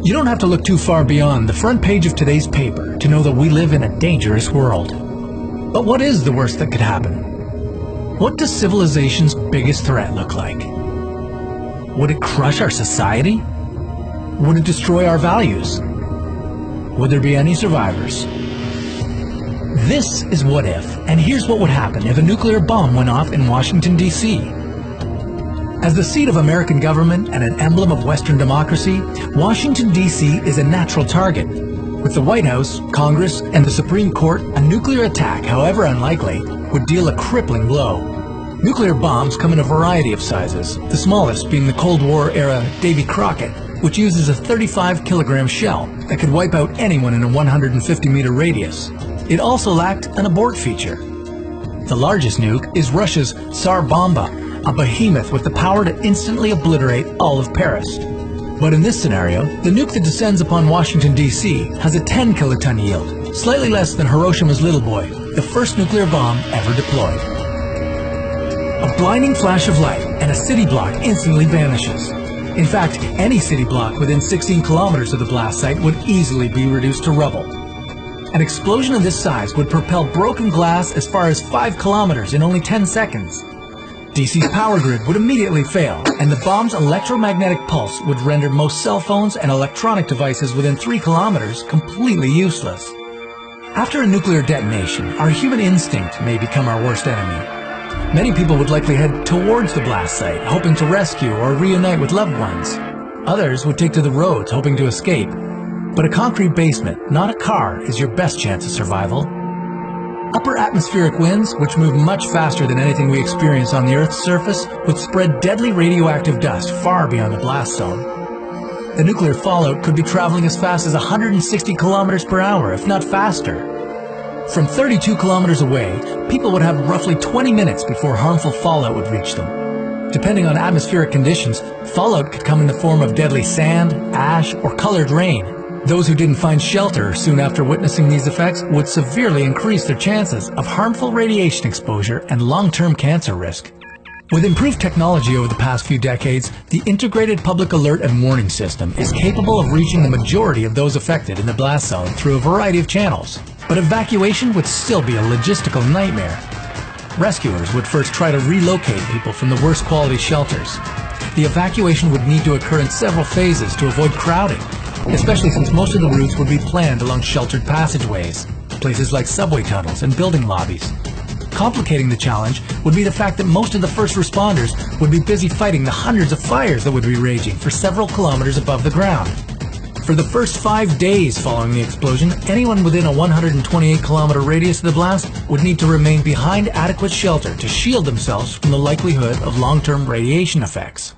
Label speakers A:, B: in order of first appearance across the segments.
A: You don't have to look too far beyond the front page of today's paper to know that we live in a dangerous world. But what is the worst that could happen? What does civilization's biggest threat look like? Would it crush our society? Would it destroy our values? Would there be any survivors? This is What If, and here's what would happen if a nuclear bomb went off in Washington, D.C. As the seat of American government and an emblem of Western democracy, Washington, D.C. is a natural target. With the White House, Congress, and the Supreme Court, a nuclear attack, however unlikely, would deal a crippling blow. Nuclear bombs come in a variety of sizes, the smallest being the Cold War-era Davy Crockett, which uses a 35-kilogram shell that could wipe out anyone in a 150-meter radius. It also lacked an abort feature. The largest nuke is Russia's Tsar Bomba, a behemoth with the power to instantly obliterate all of Paris. But in this scenario, the nuke that descends upon Washington, D.C. has a 10-kiloton yield, slightly less than Hiroshima's Little Boy, the first nuclear bomb ever deployed. A blinding flash of light and a city block instantly vanishes. In fact, any city block within 16 kilometers of the blast site would easily be reduced to rubble. An explosion of this size would propel broken glass as far as 5 kilometers in only 10 seconds. DC's power grid would immediately fail, and the bomb's electromagnetic pulse would render most cell phones and electronic devices within 3 kilometers completely useless. After a nuclear detonation, our human instinct may become our worst enemy. Many people would likely head towards the blast site, hoping to rescue or reunite with loved ones. Others would take to the roads, hoping to escape. But a concrete basement, not a car, is your best chance of survival. Upper atmospheric winds, which move much faster than anything we experience on the Earth's surface, would spread deadly radioactive dust far beyond the blast zone. The nuclear fallout could be traveling as fast as 160 kilometers per hour, if not faster. From 32 kilometers away, people would have roughly 20 minutes before harmful fallout would reach them. Depending on atmospheric conditions, fallout could come in the form of deadly sand, ash, or colored rain. Those who didn't find shelter soon after witnessing these effects would severely increase their chances of harmful radiation exposure and long-term cancer risk. With improved technology over the past few decades, the Integrated Public Alert and Warning System is capable of reaching the majority of those affected in the blast zone through a variety of channels. But evacuation would still be a logistical nightmare. Rescuers would first try to relocate people from the worst quality shelters. The evacuation would need to occur in several phases to avoid crowding, especially since most of the routes would be planned along sheltered passageways, places like subway tunnels and building lobbies. Complicating the challenge would be the fact that most of the first responders would be busy fighting the hundreds of fires that would be raging for several kilometers above the ground. For the first 5 days following the explosion, anyone within a 128-kilometer radius of the blast would need to remain behind adequate shelter to shield themselves from the likelihood of long-term radiation effects.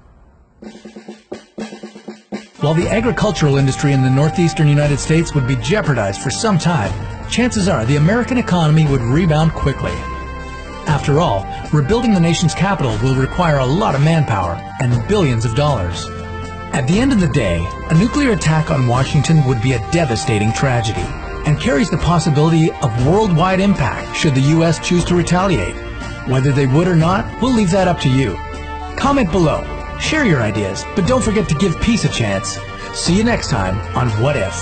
A: While the agricultural industry in the northeastern United States would be jeopardized for some time, chances are the American economy would rebound quickly. After all, rebuilding the nation's capital will require a lot of manpower and billions of dollars. At the end of the day, a nuclear attack on Washington would be a devastating tragedy and carries the possibility of worldwide impact should the U.S. choose to retaliate. Whether they would or not, we'll leave that up to you. Comment below. Share your ideas, but don't forget to give peace a chance. See you next time on What If.